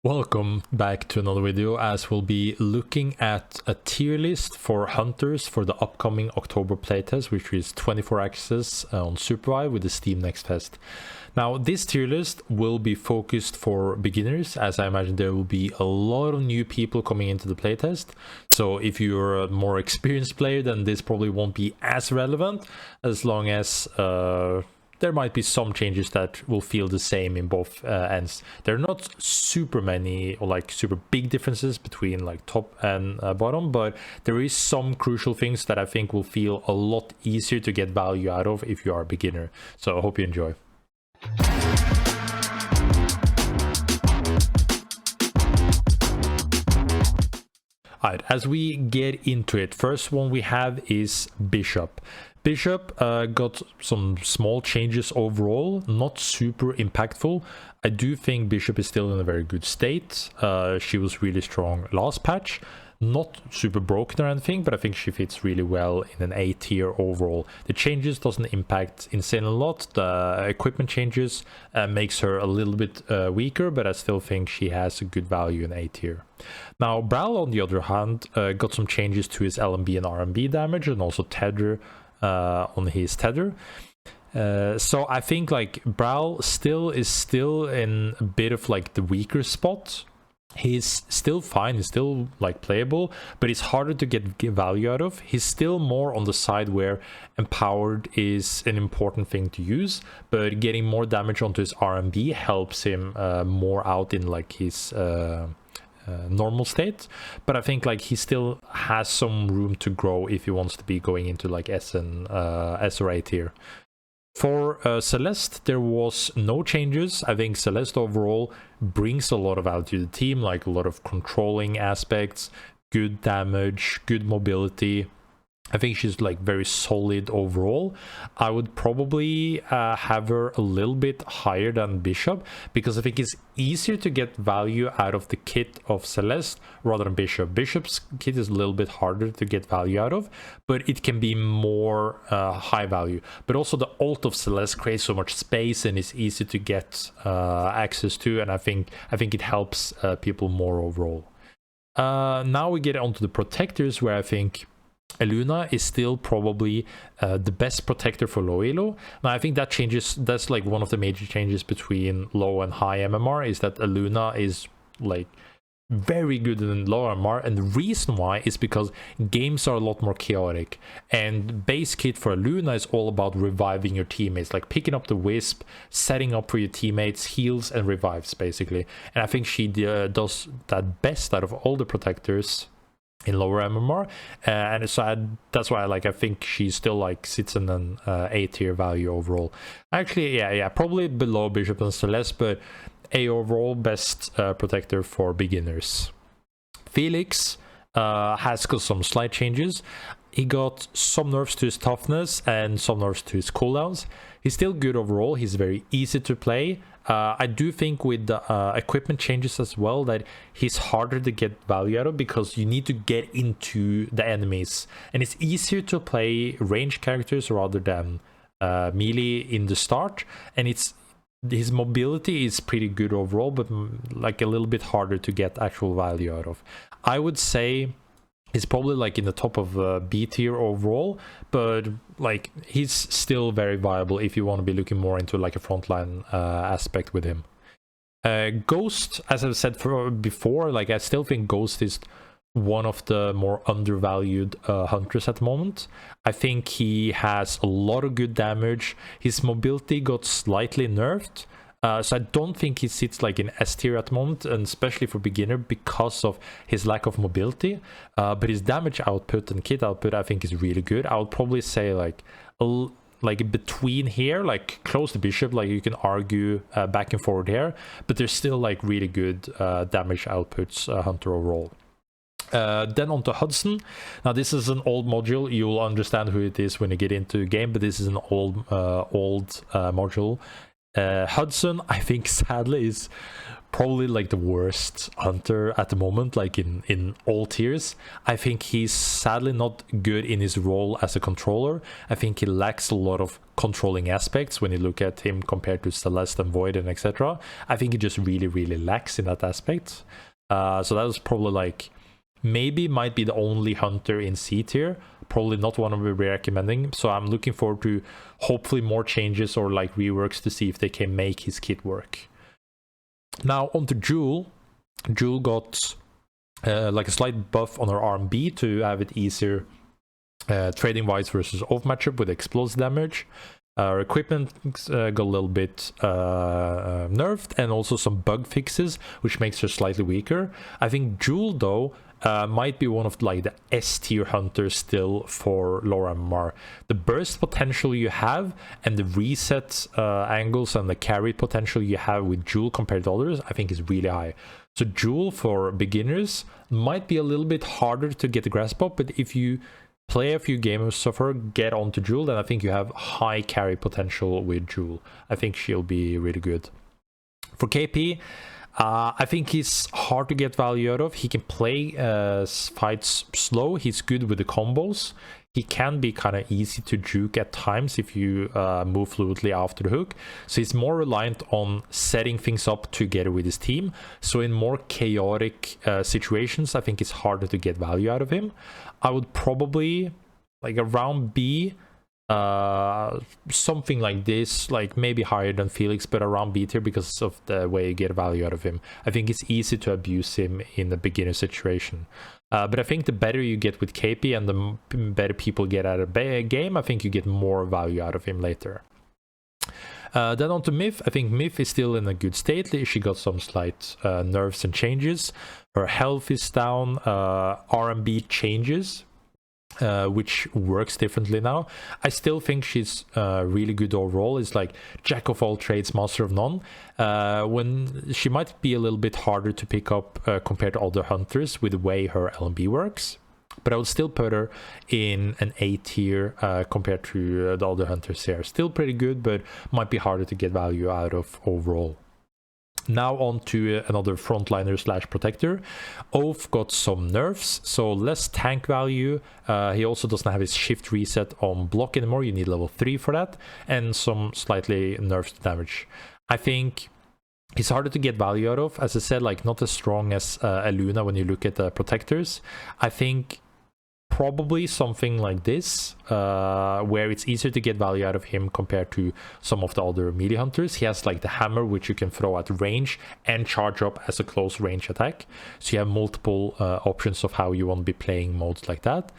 Welcome back to another video, as we'll be looking at a tier list for hunters for the upcoming October playtest, which is 24 access on Supervive with the Steam Next Fest. Now, this tier list will be focused for beginners, as I imagine there will be a lot of new people coming into the playtest. So if you're a more experienced player, then this probably won't be as relevant, as long as there might be some changes that will feel the same in both ends. There are not super many or like super big differences between like top and bottom, but there is some crucial things that I think will feel a lot easier to get value out of if you are a beginner. So I hope you enjoy. Alright, as we get into it, first one we have is Bishop. Bishop got some small changes overall, not super impactful. I do think Bishop is still in a very good state. She was really strong last patch. Not super broken or anything, but I think she fits really well in an A tier overall. The changes doesn't impact insane a lot. The equipment changes makes her a little bit weaker, but I still think she has a good value in A tier. Now, Brall, on the other hand, got some changes to his LMB and RMB damage, and also tether on his tether. So I think like Brall is still in a bit of like the weaker spot. He's still fine, he's still like playable, but it's harder to get value out of. He's still more on the side where empowered is an important thing to use, but getting more damage onto his RMB helps him more out in like his normal state. But I think like he still has some room to grow if he wants to be going into like S or A tier. For Celeste, there was no changes. I think Celeste overall brings a lot of value to the team, like a lot of controlling aspects, good damage, good mobility. I think she's like very solid overall. I would probably have her a little bit higher than Bishop, because I think it's easier to get value out of the kit of Celeste rather than Bishop. Bishop's kit is a little bit harder to get value out of, but it can be more high value. But also the ult of Celeste creates so much space and is easy to get access to, and I think it helps people more overall. Now we get onto the protectors, where I think Elluna is still probably the best protector for low elo. Now I think that changes. That's like one of the major changes between low and high MMR, is that Elluna is like very good in low MMR, and the reason why is because games are a lot more chaotic, and base kit for Elluna is all about reviving your teammates, like picking up the wisp, setting up for your teammates, heals and revives basically. And I think she does that best out of all the protectors in lower MMR, and so that's why I think she still like sits in an A tier value overall. Actually, yeah, probably below Bishop and Celeste, but A overall, best protector for beginners. Felix has got some slight changes. He got some nerfs to his toughness and some nerfs to his cooldowns. He's still good overall. He's very easy to play. I do think with the equipment changes as well that he's harder to get value out of, because you need to get into the enemies, and it's easier to play ranged characters rather than melee in the start, and his mobility is pretty good overall, but like a little bit harder to get actual value out of. I would say he's probably like in the top of B tier overall, but like he's still very viable if you want to be looking more into like a frontline aspect with him. Ghost, as I've said before, like I still think Ghost is one of the more undervalued hunters at the moment. I think he has a lot of good damage. His mobility got slightly nerfed. So I don't think he sits like in S tier at the moment, and especially for beginner because of his lack of mobility. But his damage output and kit output I think is really good. I would probably say like between here, like close to Bishop, like you can argue back and forward here, but there's still like really good damage outputs Hunter overall. Then on to Hudson. Now this is an old module. You'll understand who it is when you get into the game, but this is an old module. Hudson, I think, sadly, is probably like the worst hunter at the moment, like in all tiers. I think he's sadly not good in his role as a controller. I think he lacks a lot of controlling aspects when you look at him compared to Celeste and Void and etc. I think he just really lacks in that aspect. So that was probably like, maybe might be the only hunter in C tier, probably not one of we're recommending. So I'm looking forward to hopefully more changes or like reworks to see if they can make his kit work. Now on to Joule. Joule got like a slight buff on her RMB to have it easier trading wise versus off matchup with explosive damage. Our equipment got a little bit nerfed, and also some bug fixes, which makes her slightly weaker. I think Joule though might be one of like the S tier hunters still for lower MMR. The burst potential you have and the reset angles and the carry potential you have with Joule compared to others, I think is really high. So Joule for beginners might be a little bit harder to get the grasp of, but if you play a few games of her, get onto Joule, then I think you have high carry potential with Joule. I think she'll be really good. For KP, I think he's hard to get value out of. He can play fights slow. He's good with the combos. He can be kind of easy to juke at times if you move fluidly after the hook. So he's more reliant on setting things up together with his team. So in more chaotic situations, I think it's harder to get value out of him. I would probably, like around B, something like this, like maybe higher than Felix, but around B tier because of the way you get value out of him. I think it's easy to abuse him in the beginner situation. But I think the better you get with KP and the better people get at a game, I think you get more value out of him later. Then on to Myth. I think Myth is still in a good state. She got some slight nerfs and changes. Her health is down. RMB changes, which works differently now. I still think she's really good overall. It's like jack of all trades, master of none. When she might be a little bit harder to pick up compared to other hunters with the way her LMB works, but I would still put her in an A tier compared to the other hunters here. Still pretty good, but might be harder to get value out of overall. Now on to another frontliner slash protector. Oath got some nerfs, so less tank value. He also doesn't have his shift reset on block anymore. You need level 3 for that, and some slightly nerfed damage. I think he's harder to get value out of. As I said, like not as strong as Elluna when you look at the protectors. I think probably something like this, where it's easier to get value out of him compared to some of the other melee hunters. He has like the hammer, which you can throw at range and charge up as a close range attack. So you have multiple options of how you want to be playing modes like that,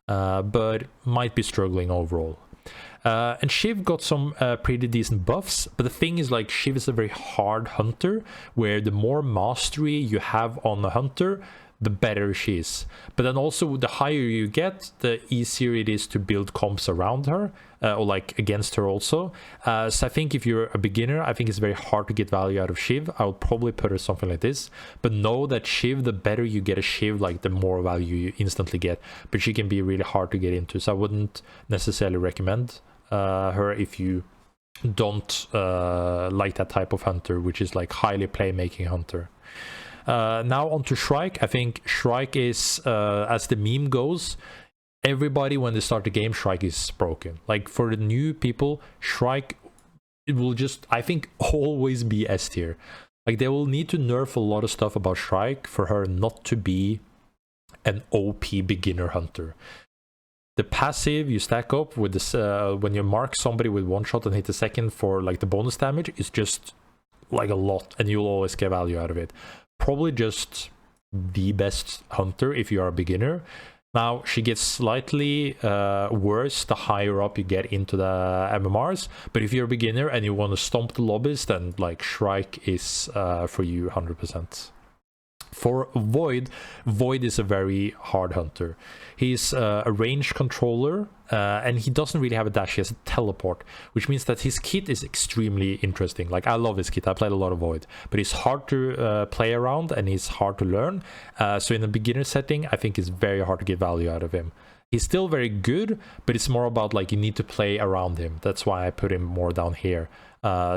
but might be struggling overall. And Shiv got some pretty decent buffs, but the thing is, like, Shiv is a very hard hunter, where the more mastery you have on the hunter, the better she is. But then also the higher you get, the easier it is to build comps around her, or like against her also. So I think if you're a beginner, I think it's very hard to get value out of Shiv. I would probably put her something like this, but know that Shiv, the better you get a Shiv, like the more value you instantly get, but she can be really hard to get into. So I wouldn't necessarily recommend her if you don't like that type of hunter, which is like highly playmaking hunter. Now on to Shrike. I think Shrike is, as the meme goes, everybody when they start the game, Shrike is broken. Like for the new people, Shrike, it will just, I think, always be S tier. Like they will need to nerf a lot of stuff about Shrike for her not to be an OP beginner hunter. The passive you stack up with this, when you mark somebody with one shot and hit the second for like the bonus damage, is just like a lot, and you'll always get value out of it. Probably just the best hunter if you are a beginner. Now she gets slightly worse the higher up you get into the MMRs, but if you're a beginner and you want to stomp the lobbies, then like Shrike is for you 100%. For Void, Void is a very hard hunter. He's a range controller, and he doesn't really have a dash. He has a teleport, which means that his kit is extremely interesting. Like, I love his kit. I played a lot of Void, but he's hard to play around, and he's hard to learn. So in a beginner setting, I think it's very hard to get value out of him. He's still very good, but it's more about like you need to play around him. That's why I put him more down here.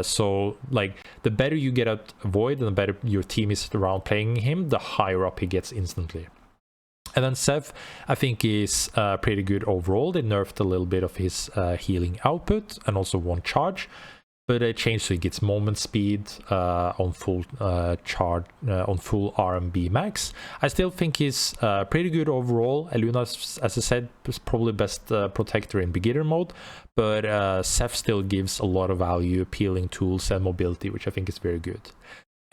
So like the better you get at Void and the better your team is around playing him, the higher up he gets instantly. And then Zeph, I think, is pretty good overall. They nerfed a little bit of his healing output and also one charge. But they changed so he gets moment speed on full charge, on full RMB max. I still think he's pretty good overall. Elluna, as I said, is probably best protector in beginner mode. But Zeph still gives a lot of value, appealing tools and mobility, which I think is very good.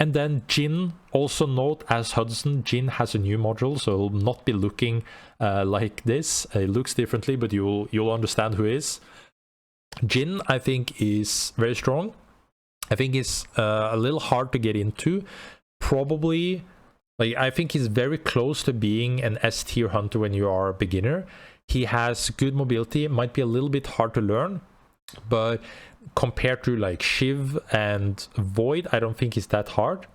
And then Jhin, also note as Hudson, Jhin has a new module, so he'll not be looking like this. It looks differently, but you'll understand who he is. Jhin, I think, is very strong. I think it's a little hard to get into. Probably, like, I think he's very close to being an S-tier hunter when you are a beginner. He has good mobility. It might be a little bit hard to learn, but compared to like Shiv and Void, I don't think it's that hard.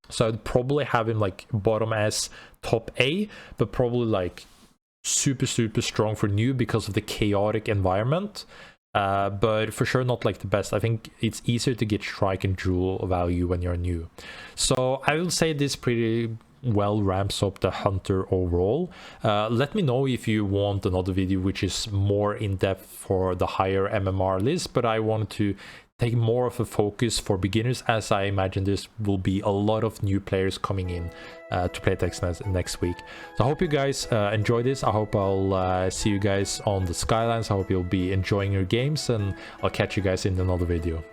So I'd probably have him like bottom S, top A, but probably like super strong for new because of the chaotic environment. But for sure not like the best. I think it's easier to get Shrike and Joule value when you're new. So I will say this pretty well ramps up the hunter overall. Let me know if you want another video which is more in depth for the higher MMR list, but I wanted to take more of a focus for beginners, as I imagine this will be a lot of new players coming in to Playtest next week. So I hope you guys enjoy this. I hope I'll see you guys on the Skylines. I hope you'll be enjoying your games, and I'll catch you guys in another video.